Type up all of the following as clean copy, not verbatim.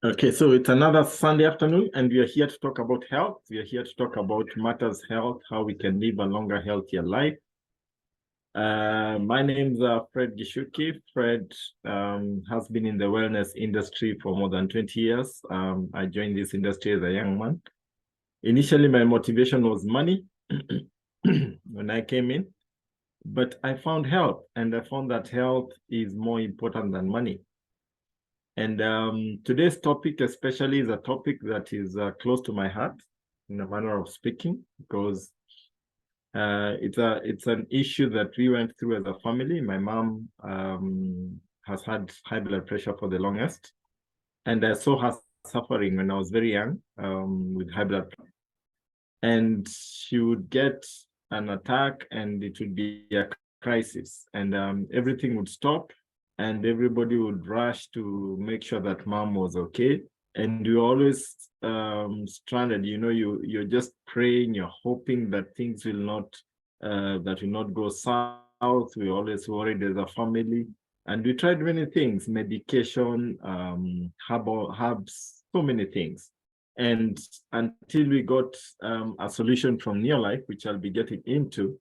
Okay, so it's another Sunday afternoon, and we are here to talk about health. We are here to talk about matters health, how we can live a longer, healthier life. My name's Fred Gichuki. Fred has been in the wellness industry for more than 20 years. I joined this industry as a young man. Initially, my motivation was money when I came in, but I found health, and I found that health is more important than money. And today's topic especially is a topic that is close to my heart in a manner of speaking, because it's an issue that we went through as a family. My mom has had high blood pressure for the longest, and I saw her suffering when I was very young with high blood pressure. And she would get an attack, and it would be a crisis, and everything would stop, and everybody would rush to make sure that mom was okay. And you're always stranded. You're just praying, you're hoping that things will not go south. We're always worried as a family, and we tried many things: medication, herbs, so many things. And until we got a solution from NEOLIFE, which I'll be getting into,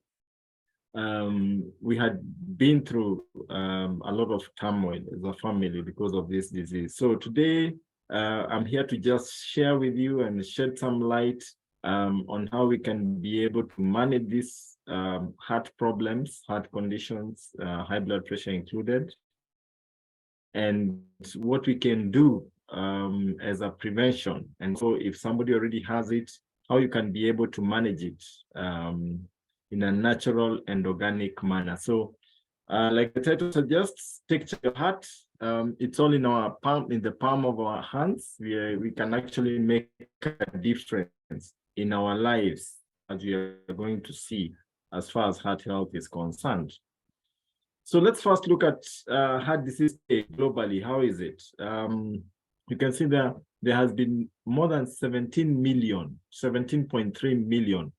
we had been through a lot of turmoil as a family because of this disease. So today, I'm here to just share with you and shed some light on how we can be able to manage these heart problems, heart conditions, high blood pressure included, and what we can do as a prevention. And so if somebody already has it, how you can be able to manage it in a natural and organic manner. So like the title suggests, take charge of your heart. It's all in our palm, in the palm of our hands. We can actually make a difference in our lives, as we are going to see, as far as heart health is concerned. So let's first look at heart disease globally. How is it? You can see there has been more than 17.3 million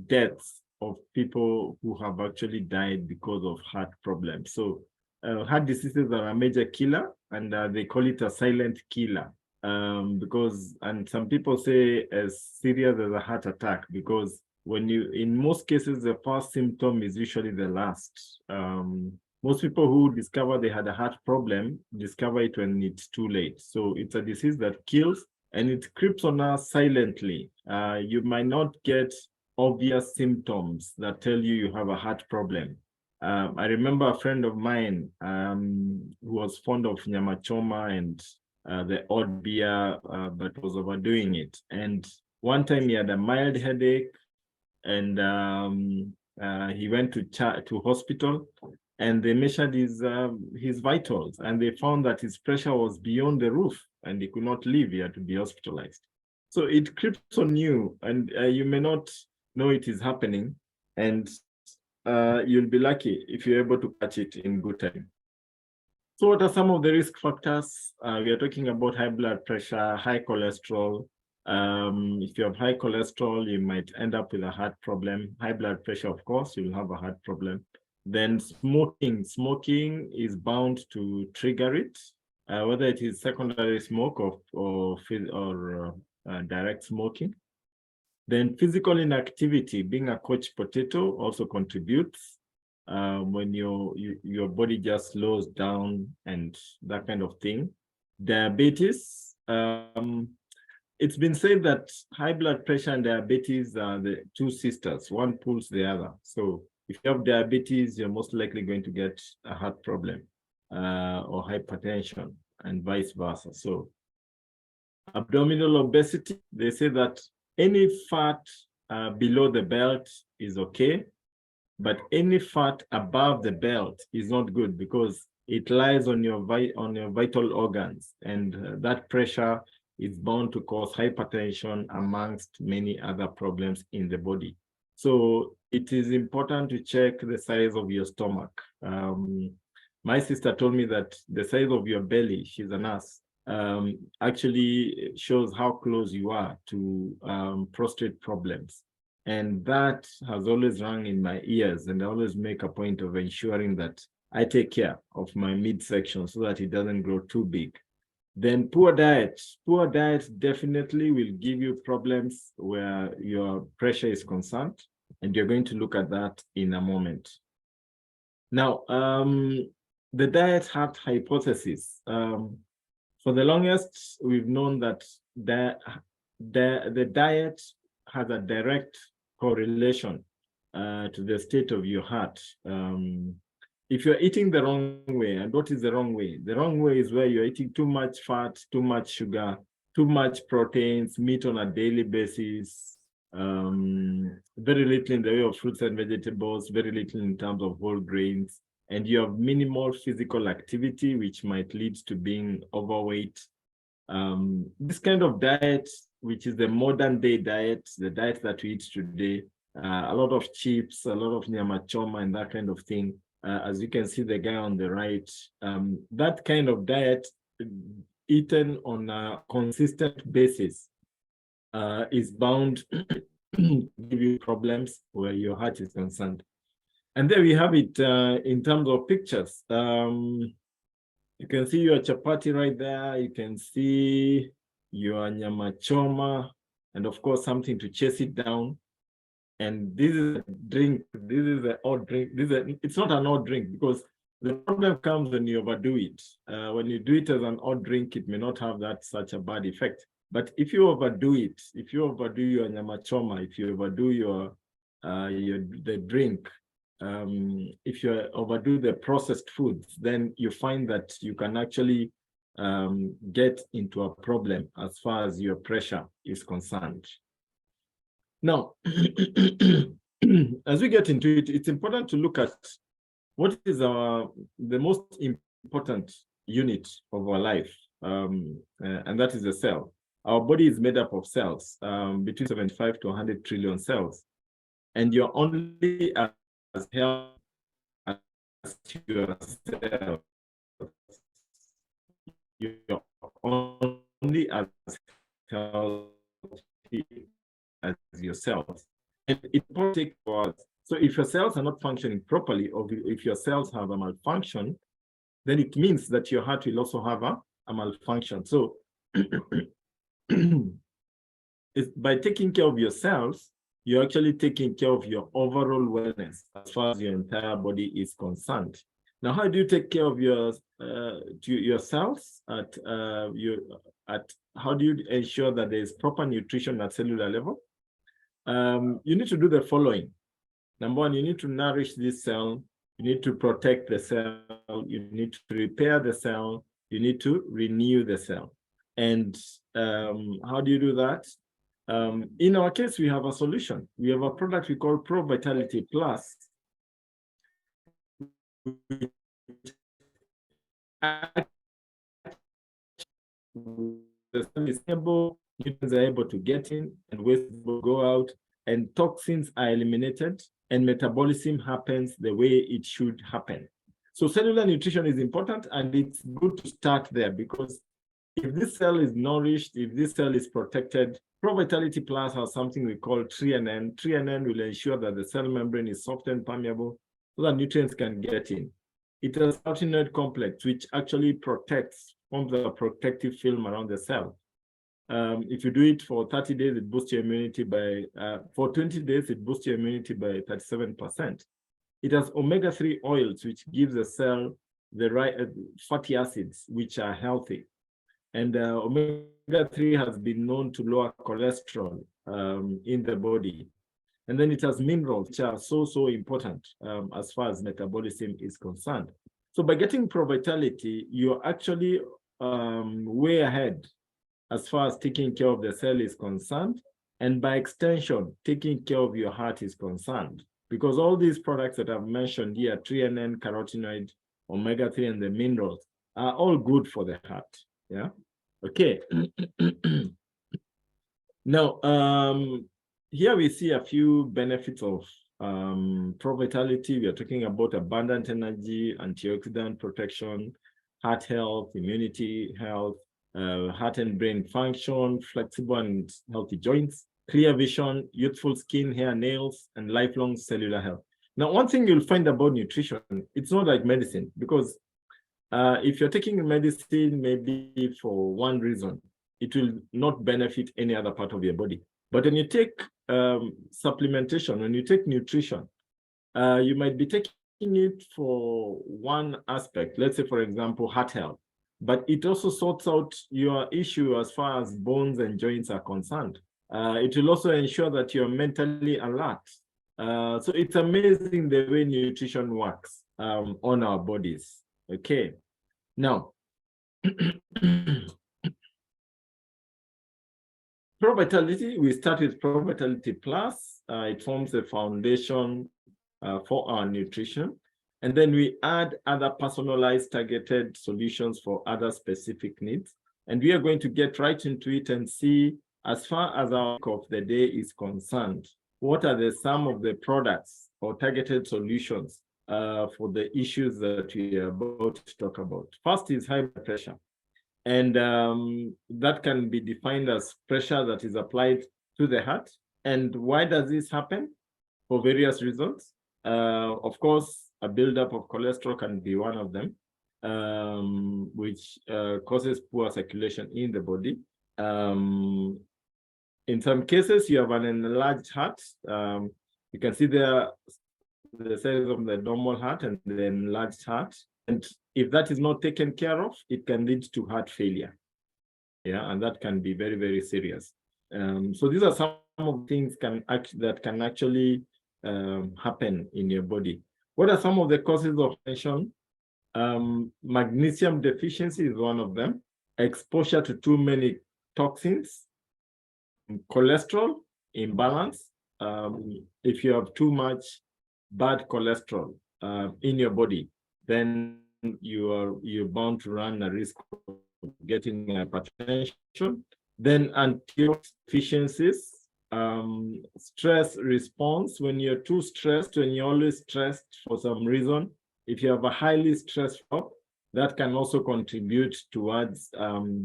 deaths of people who have actually died because of heart problems. So heart diseases are a major killer, and they call it a silent killer because, and some people say as serious as a heart attack, because in most cases, the first symptom is usually the last. Most people who discover they had a heart problem discover it when it's too late. So it's a disease that kills, and it creeps on us silently. You might not get obvious symptoms that tell you have a heart problem. I remember a friend of mine who was fond of nyama choma and the odd beer, but was overdoing it. And one time he had a mild headache, and he went to hospital, and they measured his vitals, and they found that his pressure was beyond the roof, and he could not live. He had to be hospitalized. So it creeps on you, and you may not know it is happening, and you'll be lucky if you're able to catch it in good time. So what are some of the risk factors? We are talking about high blood pressure, high cholesterol. If you have high cholesterol, you might end up with a heart problem. High blood pressure, of course, you'll have a heart problem. Then smoking is bound to trigger it, whether it is secondary smoke or direct smoking. Then physical inactivity, being a couch potato, also contributes when your body just slows down and that kind of thing. Diabetes. It's been said that high blood pressure and diabetes are the two sisters. One pulls the other. So if you have diabetes, you're most likely going to get a heart problem or hypertension, and vice versa. So abdominal obesity, they say that any fat below the belt is okay, but any fat above the belt is not good, because it lies on your vital organs, and that pressure is bound to cause hypertension amongst many other problems in the body. So it is important to check the size of your stomach. My sister told me that the size of your belly, she's a nurse, actually shows how close you are to prostate problems. And that has always rung in my ears, and I always make a point of ensuring that I take care of my midsection so that it doesn't grow too big. Then poor diet. Poor diet definitely will give you problems where your pressure is concerned, and you're going to look at that in a moment. Now, the diet hat hypothesis. For the longest, we've known that the diet has a direct correlation to the state of your heart. If you're eating the wrong way, and what is the wrong way? The wrong way is where you're eating too much fat, too much sugar, too much proteins, meat on a daily basis, very little in the way of fruits and vegetables, very little in terms of whole grains, and you have minimal physical activity, which might lead to being overweight. This kind of diet, which is the modern day diet, the diet that we eat today, a lot of chips, a lot of nyama choma and that kind of thing. As you can see the guy on the right, that kind of diet eaten on a consistent basis is bound to give you problems where your heart is concerned. And there we have it in terms of pictures. You can see your chapati right there. You can see your nyama choma, and of course, something to chase it down. And this is a drink. This is an odd drink. It's not an odd drink because the problem comes when you overdo it. When you do it as an odd drink, it may not have such a bad effect. But if you overdo it, if you overdo your nyama choma, if you overdo the drink, if you overdo the processed foods, then you find that you can actually get into a problem as far as your pressure is concerned. Now, as we get into it, it's important to look at what is the most important unit of our life, and that is the cell. Our body is made up of cells, between 75 to 100 trillion cells, and you're only as healthy as your cells. You're only as healthy as your cells. And it will take hours. So if your cells are not functioning properly, or if your cells have a malfunction, then it means that your heart will also have a malfunction. So by taking care of your cells, you're actually taking care of your overall wellness as far as your entire body is concerned. Now, how do you take care of your cells? How do you ensure that there is proper nutrition at cellular level? You need to do the following. Number one, you need to nourish this cell. You need to protect the cell. You need to repair the cell. You need to renew the cell. And how do you do that? In our case, we have a solution. We have a product we call Pro Vitality Plus. The cell is able, nutrients are able to get in, and waste will go out, and toxins are eliminated, and metabolism happens the way it should happen. So cellular nutrition is important, and it's good to start there, because if this cell is nourished, if this cell is protected, Pro Vitality Plus has something we call TRNN. TRNN will ensure that the cell membrane is soft and permeable so that nutrients can get in. It has carotenoid complex, which actually forms a protective film around the cell. If you do it for 30 days, it boosts your immunity by, for 20 days, it boosts your immunity by 37%. It has omega-3 oils, which gives the cell the right fatty acids, which are healthy. And omega-3 has been known to lower cholesterol in the body. And then it has minerals, which are so important as far as metabolism is concerned. So by getting Pro Vitality, you're actually way ahead as far as taking care of the cell is concerned. And by extension, taking care of your heart is concerned. Because all these products that I've mentioned here, TRNN, carotenoid, omega-3, and the minerals, are all good for the heart. Yeah. Okay. Now, here we see a few benefits of Pro Vitality. We are talking about abundant energy, antioxidant protection, heart health, immunity health, heart and brain function, flexible and healthy joints, clear vision, youthful skin, hair, nails, and lifelong cellular health. Now, one thing you'll find about nutrition, it's not like medicine, because if you're taking medicine maybe for one reason, it will not benefit any other part of your body. But when you take supplementation, when you take nutrition, you might be taking it for one aspect, let's say, for example, heart health, but it also sorts out your issue as far as bones and joints are concerned. It will also ensure that you're mentally alert. So it's amazing the way nutrition works on our bodies. Okay. Now, Pro Vitality, we start with Pro Vitality Plus. It forms a foundation for our nutrition. And then we add other personalized targeted solutions for other specific needs. And we are going to get right into it and see, as far as our work of the day is concerned, what are some of the products or targeted solutions for the issues that we are about to talk about. First is high blood pressure. And that can be defined as pressure that is applied to the heart. And why does this happen? For various reasons. Of course, a buildup of cholesterol can be one of them, which causes poor circulation in the body. In some cases, you have an enlarged heart. You can see there the size of the normal heart and the enlarged heart. And if that is not taken care of, it can lead to heart failure. Yeah, and that can be very, very serious. So these are some of the things that can actually happen in your body. What are some of the causes of tension? Magnesium deficiency is one of them. Exposure to too many toxins, cholesterol imbalance. If you have too much bad cholesterol in your body, then you're bound to run a risk of getting hypertension. Then antioxidant deficiencies, stress response. When you're too stressed, when you're always stressed for some reason, if you have a highly stressed job, that can also contribute towards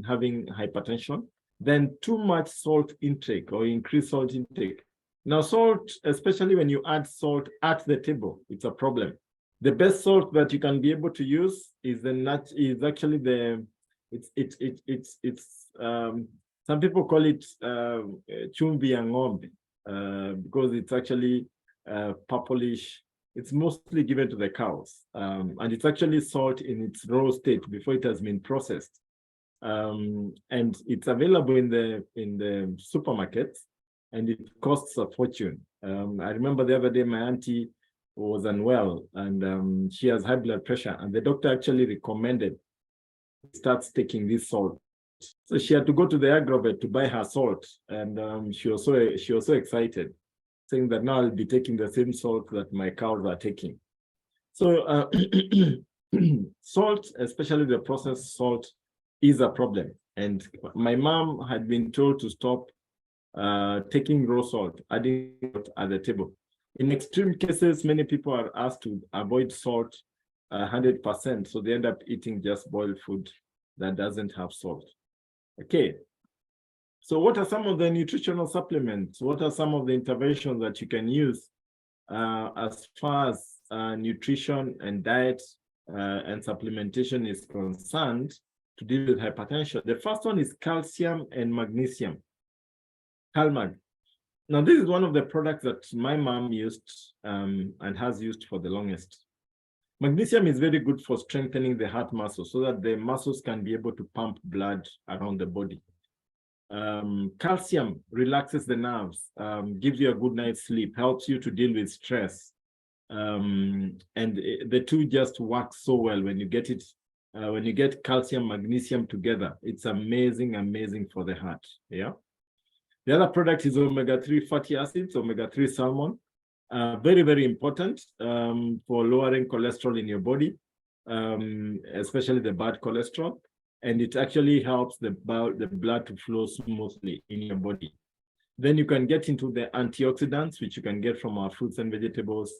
having hypertension. Then too much salt intake or increased salt intake. Now, salt, especially when you add salt at the table, it's a problem. The best salt that you can be able to use is actually some people call it chumvi ya ng'ombe because it's actually purplish. It's mostly given to the cows, and it's actually salt in its raw state before it has been processed, and it's available in the supermarkets, and it costs a fortune. I remember the other day my auntie was unwell, and she has high blood pressure, and the doctor actually recommended starts taking this salt. So she had to go to the agrovet to buy her salt, and she was so excited, saying that now I'll be taking the same salt that my cows are taking. So salt, especially the processed salt, is a problem. And my mom had been told to stop taking raw salt, adding it at the table. In extreme cases, many people are asked to avoid salt 100%, so they end up eating just boiled food that doesn't have salt. Okay, so what are some of the nutritional supplements? What are some of the interventions that you can use as far as nutrition and diet and supplementation is concerned to deal with hypertension? The first one is calcium and magnesium. CalMag. Now, this is one of the products that my mom used and has used for the longest. Magnesium is very good for strengthening the heart muscles so that the muscles can be able to pump blood around the body. Calcium relaxes the nerves, gives you a good night's sleep, helps you to deal with stress. And the two just work so well when you get it. When you get calcium, magnesium together, it's amazing, amazing for the heart. Yeah. The other product is omega-3 fatty acids, omega-3 salmon. Very, very important for lowering cholesterol in your body, especially the bad cholesterol. And it actually helps the blood to flow smoothly in your body. Then you can get into the antioxidants, which you can get from our fruits and vegetables.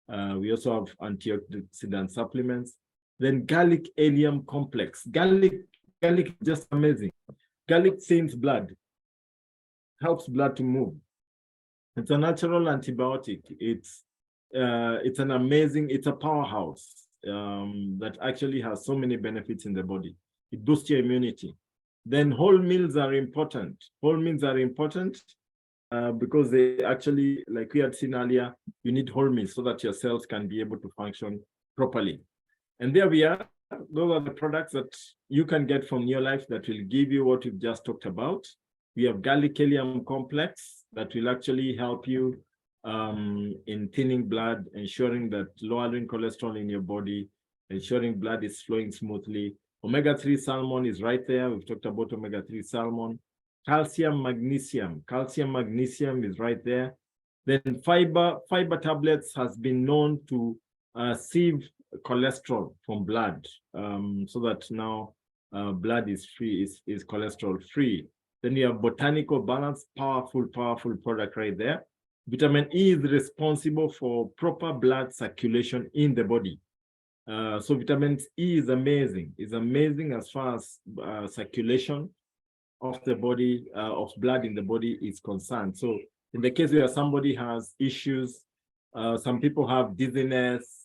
We also have antioxidant supplements. Then garlic allium complex. Garlic is just amazing. Garlic thinns blood, helps blood to move. It's a natural antibiotic. It's it's an amazing, it's a powerhouse that actually has so many benefits in the body. It boosts your immunity. Then whole meals are important. Whole meals are important because they actually, like we had seen earlier, you need whole meals so that your cells can be able to function properly. And there we are. Those are the products that you can get from NEOLIFE that will give you what we've just talked about. We have garlic Gallium complex that will actually help you in thinning blood, ensuring that lowering cholesterol in your body, ensuring blood is flowing smoothly. Omega-3 salmon is right there. We've talked about omega-3 salmon. Calcium, magnesium. Calcium, magnesium is right there. Then fiber tablets has been known to sieve cholesterol from blood, so that now blood is free, is cholesterol free. Then you have botanical balance, powerful product right there. Vitamin E is responsible for proper blood circulation in the body. So vitamin E is amazing. It's amazing as far as circulation of the body, of blood in the body is concerned. So in the case where somebody has issues, some people have dizziness,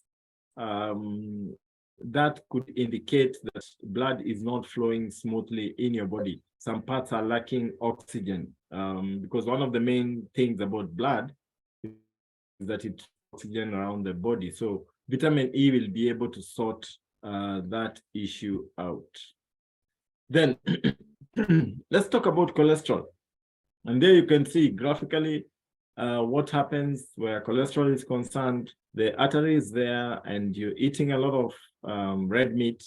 that could indicate that blood is not flowing smoothly in your body. Some parts are lacking oxygen, because one of the main things about blood is that it's oxygen around the body. So vitamin E will be able to sort that issue out. Then let's talk about cholesterol. And there you can see graphically what happens where cholesterol is concerned. The artery is there and you're eating a lot of red meat,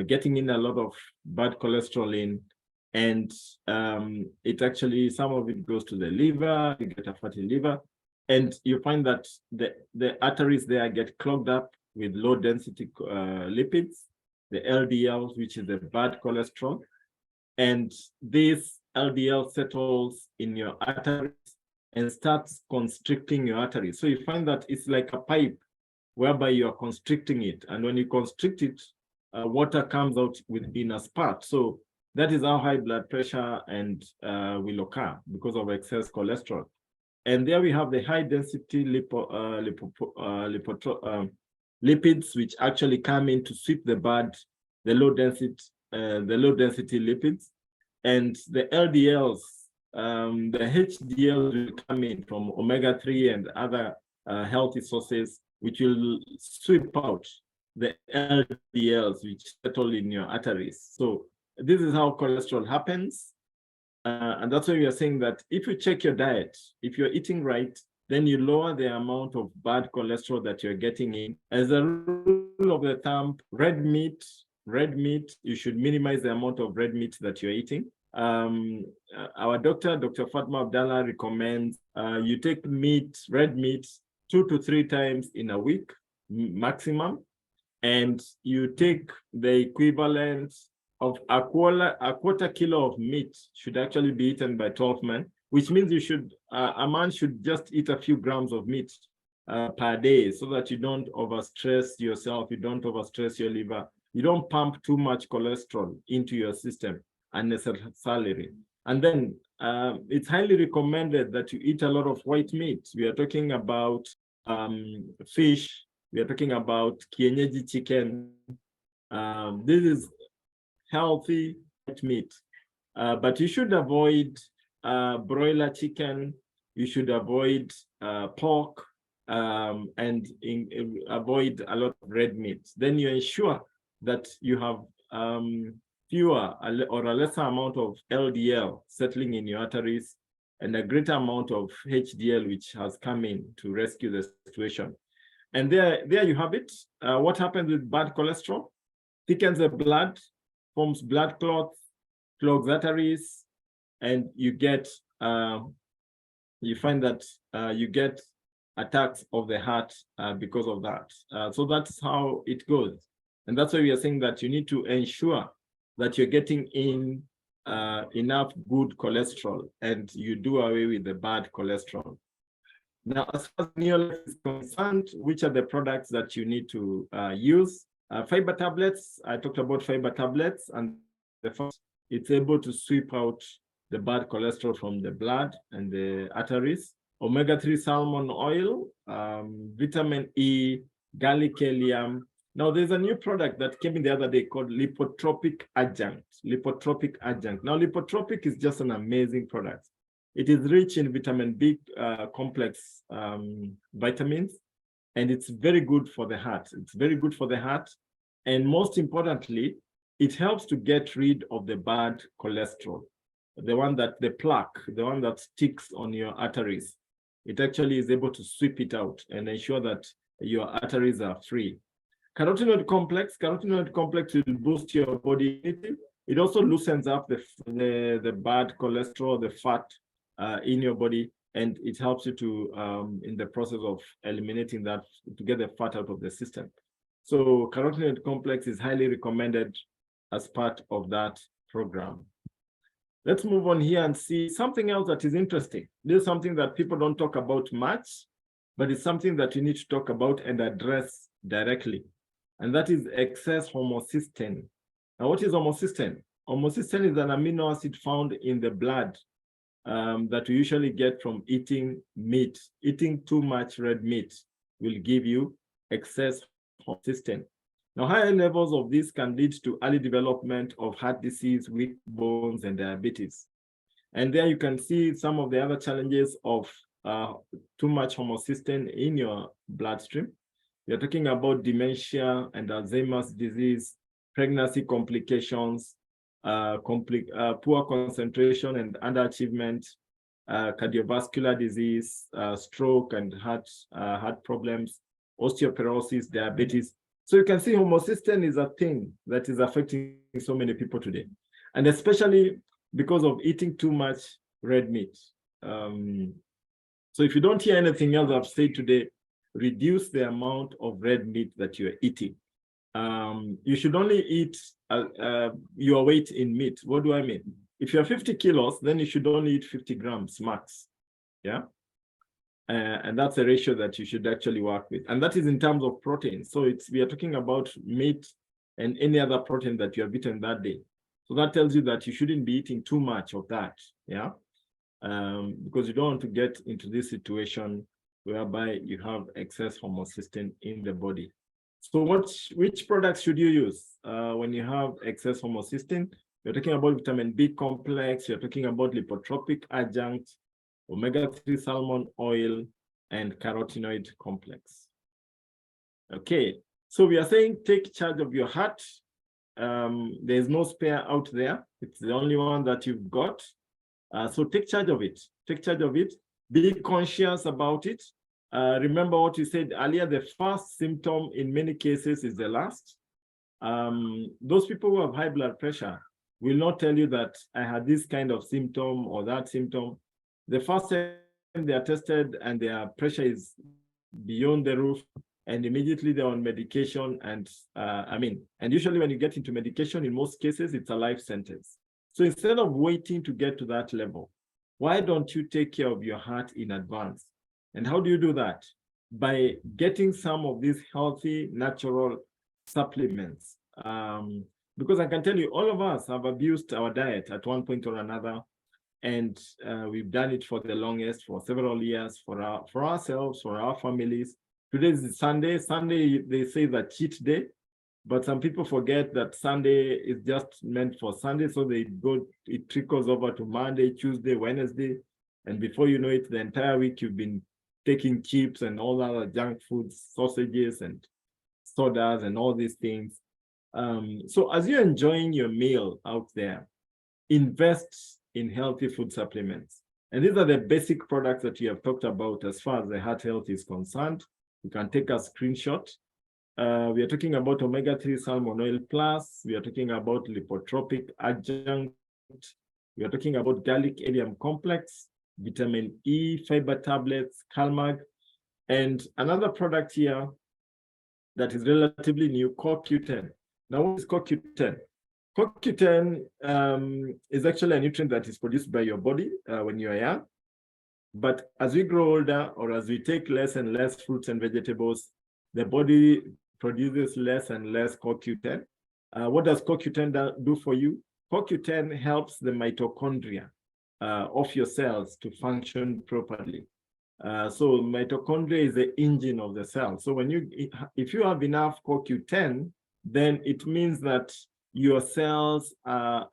getting in a lot of bad cholesterol in, and it actually, some of it goes to the liver, you get a fatty liver, and you find that the arteries there get clogged up with low density lipids, the LDLs, which is the bad cholesterol. And this LDL settles in your arteries and starts constricting your arteries. So you find that it's like a pipe whereby you are constricting it. And when you constrict it, water comes out in a spurt. So that is how high blood pressure and will occur because of excess cholesterol. And there we have the high density lipids, which actually come in to sweep the bad, the low density lipids, and the LDLs, the HDLs will come in from omega-3 and other healthy sources, which will sweep out the LDLs, which settle in your arteries. So this is how cholesterol happens. And that's why we are saying that if you check your diet, if you're eating right, then you lower the amount of bad cholesterol that you're getting in. As a rule of the thumb, red meat, you should minimize the amount of red meat that you're eating. Our doctor, Dr. Fatma Abdallah, recommends you take red meat 2 to 3 times in a week, maximum, and you take the equivalent of a quarter kilo of meat should actually be eaten by 12 men, which means you should, a man should just eat a few grams of meat per day so that you don't overstress yourself, you don't overstress your liver, you don't pump too much cholesterol into your system unnecessarily. And then it's highly recommended that you eat a lot of white meat. We are talking about fish, we are talking about kienyeji chicken. This is healthy white meat, but you should avoid broiler chicken, you should avoid pork, and avoid a lot of red meat. Then you ensure that you have fewer or a lesser amount of LDL settling in your arteries and a greater amount of HDL, which has come in to rescue the situation. And there you have it. What happens with bad cholesterol? Thickens the blood, forms blood clots, clogs arteries, and you get, you find that you get attacks of the heart because of that. So that's how it goes. And that's why we are saying that you need to ensure that you're getting in enough good cholesterol and you do away with the bad cholesterol. Now, as far as NEOLIFE is concerned, which are the products that you need to use? Fiber tablets, I talked about fiber tablets, and the first, it's able to sweep out the bad cholesterol from the blood and the arteries. omega-3 salmon oil, vitamin E, garlic helium. Now, there's a new product that came in the other day called lipotropic adjunct. Lipotropic adjunct. Now, lipotropic is just an amazing product. It is rich in vitamin B complex vitamins, and it's very good for the heart. It's very good for the heart. And most importantly, it helps to get rid of the bad cholesterol, the plaque, the one that sticks on your arteries. It actually is able to sweep it out and ensure that your arteries are free. Carotenoid complex will boost your body immunity. It also loosens up the bad cholesterol, the fat in your body, and it helps you to, in the process of eliminating that, to get the fat out of the system. So carotenoid complex is highly recommended as part of that program. Let's move on here and see something else that is interesting. This is something that people don't talk about much, but it's something that you need to talk about and address directly. And that is excess homocysteine. Now, what is homocysteine? Homocysteine is an amino acid found in the blood that we usually get from eating meat. Eating too much red meat will give you excess homocysteine. Now, higher levels of this can lead to early development of heart disease, weak bones, and diabetes. And there you can see some of the other challenges of too much homocysteine in your bloodstream. We're talking about dementia and Alzheimer's disease, pregnancy complications, poor concentration and underachievement, cardiovascular disease, stroke and heart problems, osteoporosis, diabetes. So you can see homocysteine is a thing that is affecting so many people today, and especially because of eating too much red meat. So if you don't hear anything else I've said today, reduce the amount of red meat that you're eating. You should only eat your weight in meat. What do I mean? If you're 50 kilos, then you should only eat 50 grams max. Yeah. And that's the ratio that you should actually work with. And that is in terms of protein. So we are talking about meat and any other protein that you have eaten that day. So that tells you that you shouldn't be eating too much of that. Yeah. Because you don't want to get into this situation whereby you have excess homocysteine in the body. So which products should you use when you have excess homocysteine? You're talking about vitamin B complex, you're talking about lipotropic adjunct, omega-3 salmon oil, and carotenoid complex. Okay, so we are saying take charge of your heart. There's no spare out there. It's the only one that you've got. So take charge of it. Take charge of it. Be conscious about it. Remember what you said earlier, the first symptom in many cases is the last. Those people who have high blood pressure will not tell you that I had this kind of symptom or that symptom. The first time they are tested and their pressure is beyond the roof, and immediately they're on medication. And and usually when you get into medication, in most cases, it's a life sentence. So instead of waiting to get to that level, why don't you take care of your heart in advance? And how do you do that? By getting some of these healthy, natural supplements. Because I can tell you, all of us have abused our diet at one point or another. And we've done it for the longest, for several years, for ourselves, for our families. Today is Sunday. Sunday, they say that cheat day. But some people forget that Sunday is just meant for Sunday. So it trickles over to Monday, Tuesday, Wednesday. And before you know it, the entire week you've been taking chips and all other junk foods, sausages and sodas and all these things. So as you're enjoying your meal out there, invest in healthy food supplements. And these are the basic products that you have talked about as far as the heart health is concerned. You can take a screenshot. We are talking about omega-3 salmon oil plus. We are talking about lipotropic adjunct. We are talking about garlic helium complex, vitamin E, fiber tablets, CalMag, and another product here that is relatively new, CoQ10. Now, what is CoQ10? CoQ10 is actually a nutrient that is produced by your body when you are young. But as we grow older, or as we take less and less fruits and vegetables, the body produces less and less CoQ10. What does CoQ10 do for you? CoQ10 helps the mitochondria of your cells to function properly. So mitochondria is the engine of the cell. So if you have enough CoQ10, then it means that your cells are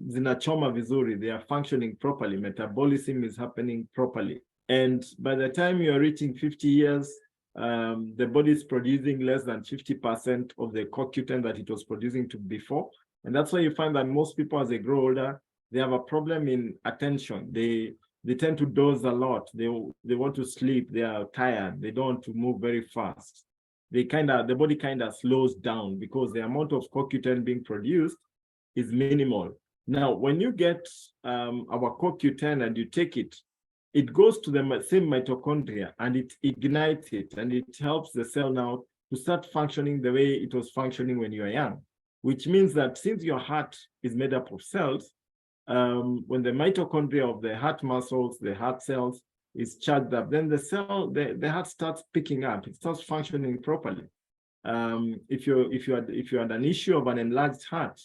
zinachoma vizuri, they are functioning properly, metabolism is happening properly. And by the time you're reaching 50 years, the body is producing less than 50% of the CoQ10 that it was producing before. And that's why you find that most people, as they grow older, they have a problem in attention. They tend to doze a lot. They want to sleep. They are tired. They don't want to move very fast. The body kind of slows down because the amount of CoQ10 being produced is minimal. Now, when you get our CoQ10 and you take it, it goes to the same mitochondria and it ignites it, and it helps the cell now to start functioning the way it was functioning when you were young, which means that since your heart is made up of cells, when the mitochondria of the heart muscles, the heart cells, is charged up, then the heart starts picking up. It starts functioning properly. If you had an issue of an enlarged heart,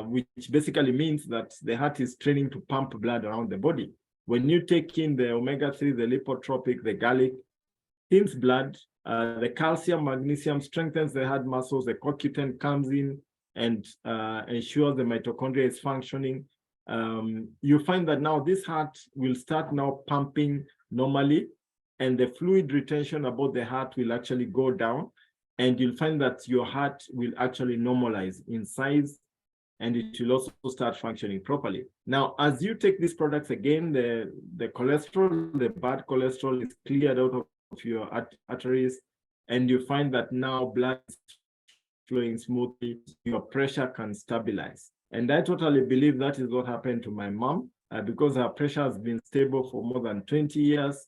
which basically means that the heart is training to pump blood around the body. When you take in the omega-3, the lipotropic, the garlic, thins blood, the calcium, magnesium strengthens the heart muscles, the CoQ10 comes in and ensures the mitochondria is functioning. You find that now this heart will start now pumping normally, and the fluid retention about the heart will actually go down, and you'll find that your heart will actually normalize in size, and it will also start functioning properly. Now, as you take these products again, the cholesterol, the bad cholesterol is cleared out of your arteries, and you find that now blood is flowing smoothly, your pressure can stabilize. And I totally believe that is what happened to my mom, because her pressure has been stable for more than 20 years.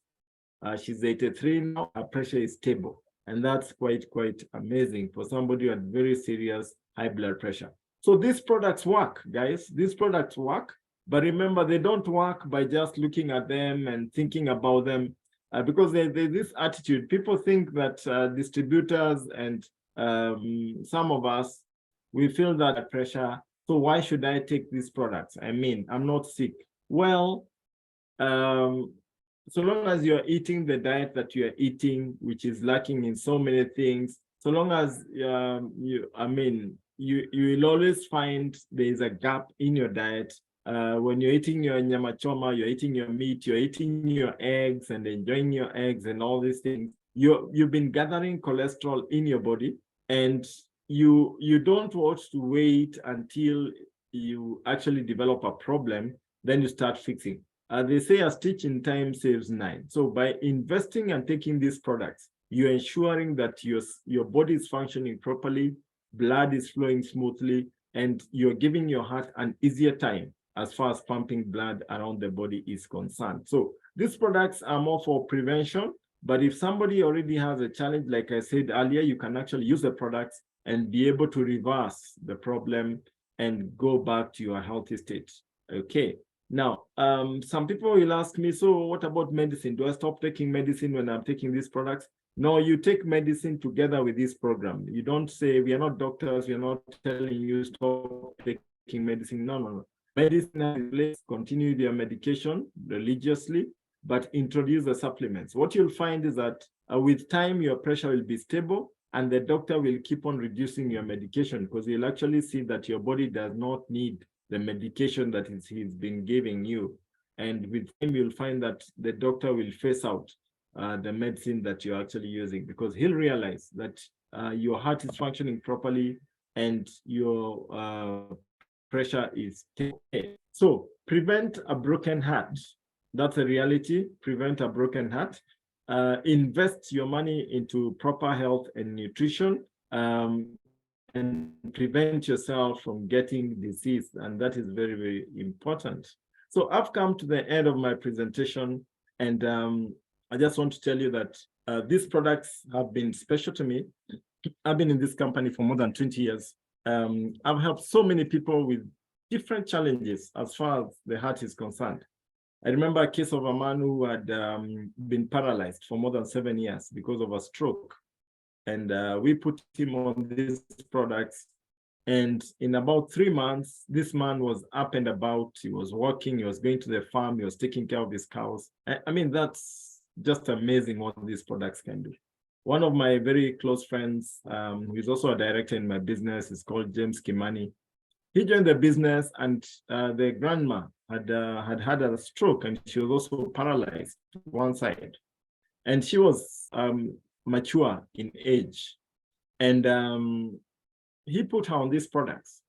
She's 83 now, her pressure is stable. And that's quite amazing for somebody who had very serious high blood pressure. So these products work, guys. These products work, but remember, they don't work by just looking at them and thinking about them, because there's this attitude. People think that distributors and some of us, we feel that pressure, so why should I take these products? I mean, I'm not sick. Well, so long as you're eating the diet that you're eating, which is lacking in so many things, so long as you will always find there's a gap in your diet. When you're eating your nyama choma, you're eating your meat, you're eating your eggs and enjoying your eggs and all these things, you've been gathering cholesterol in your body, and you don't want to wait until you actually develop a problem, then you start fixing. They say a stitch in time saves 9. So by investing and taking these products, you're ensuring that your body is functioning properly, blood is flowing smoothly, and you're giving your heart an easier time as far as pumping blood around the body is concerned. So these products are more for prevention, but if somebody already has a challenge, like I said earlier, you can actually use the products and be able to reverse the problem and go back to your healthy state. Okay. Now, some people will ask me, so what about medicine? Do I stop taking medicine when I'm taking these products? No, you take medicine together with this program. You don't say, we are not doctors, we are not telling you stop taking medicine. No. Medicine is place, continue your medication religiously, but introduce the supplements. What you'll find is that with time, your pressure will be stable, and the doctor will keep on reducing your medication, because you'll actually see that your body does not need the medication that he's been giving you. And with time, you'll find that the doctor will phase out the medicine that you're actually using, because he'll realize that your heart is functioning properly and your pressure is okay. So prevent a broken heart. That's a reality. Prevent a broken heart. Invest your money into proper health and nutrition. And prevent yourself from getting disease. And that is very, very important. So I've come to the end of my presentation, and I just want to tell you that these products have been special to me. I've been in this company for more than 20 years. I've helped so many people with different challenges as far as the heart is concerned. I remember a case of a man who had been paralyzed for more than 7 years because of a stroke. And we put him on these products. And in about 3 months, this man was up and about. He was walking, he was going to the farm, he was taking care of his cows. I mean, that's just amazing what these products can do. One of my very close friends, who is also a director in my business, is called James Kimani. He joined the business, and the grandma had a stroke, and she was also paralyzed one side, and she was mature in age, and he put her on these products.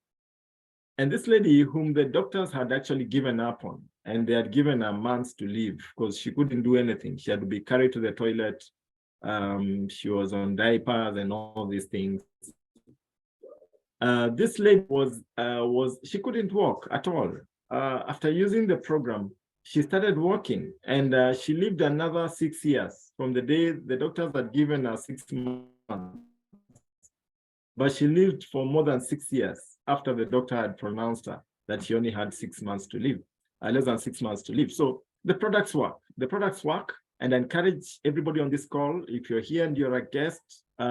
And this lady, whom the doctors had actually given up on, and they had given her months to live because she couldn't do anything. She had to be carried to the toilet. She was on diapers and all these things. This lady she couldn't walk at all. After using the program, she started walking, and she lived another 6 years from the day the doctors had given her 6 months. But she lived for more than 6 years after the doctor had pronounced her that she only had 6 months to live, less than 6 months to live. So the products work. The products work, and I encourage everybody on this call, if you're here and you're a guest,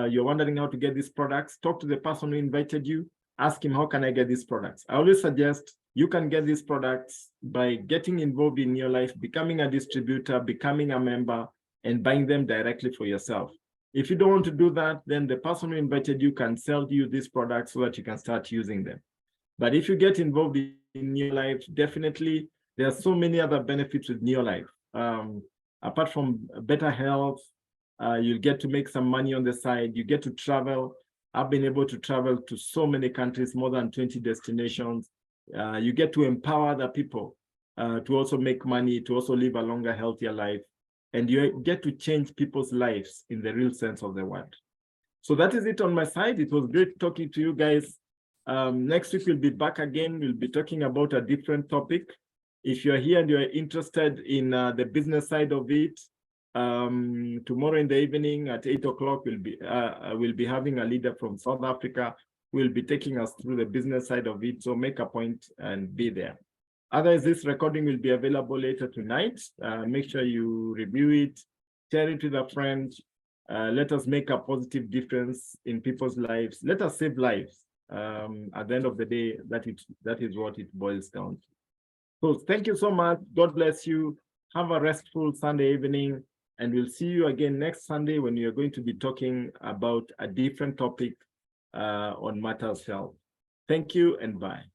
you're wondering how to get these products, talk to the person who invited you, ask him, how can I get these products? I always suggest you can get these products by getting involved in NEOLIFE, becoming a distributor, becoming a member, and buying them directly for yourself. If you don't want to do that, then the person who invited you can sell you these products so that you can start using them. But if you get involved in NEOLIFE, definitely there are so many other benefits with NEOLIFE. Apart from better health, you'll get to make some money on the side. You get to travel. I've been able to travel to so many countries, more than 20 destinations. You get to empower the people to also make money, to also live a longer, healthier life. And you get to change people's lives in the real sense of the word. So that is it on my side. It was great talking to you guys. Next week, we'll be back again. We'll be talking about a different topic. If you're here and you're interested in the business side of it, tomorrow in the evening at 8 o'clock, we'll be having a leader from South Africa who will be taking us through the business side of it. So make a point and be there. Otherwise, this recording will be available later tonight. Make sure you review it, share it with a friend. Let us make a positive difference in people's lives. Let us save lives. At the end of the day, that is what it boils down to. So thank you so much. God bless you. Have a restful Sunday evening. And we'll see you again next Sunday when we are going to be talking about a different topic on matters health. Thank you and bye.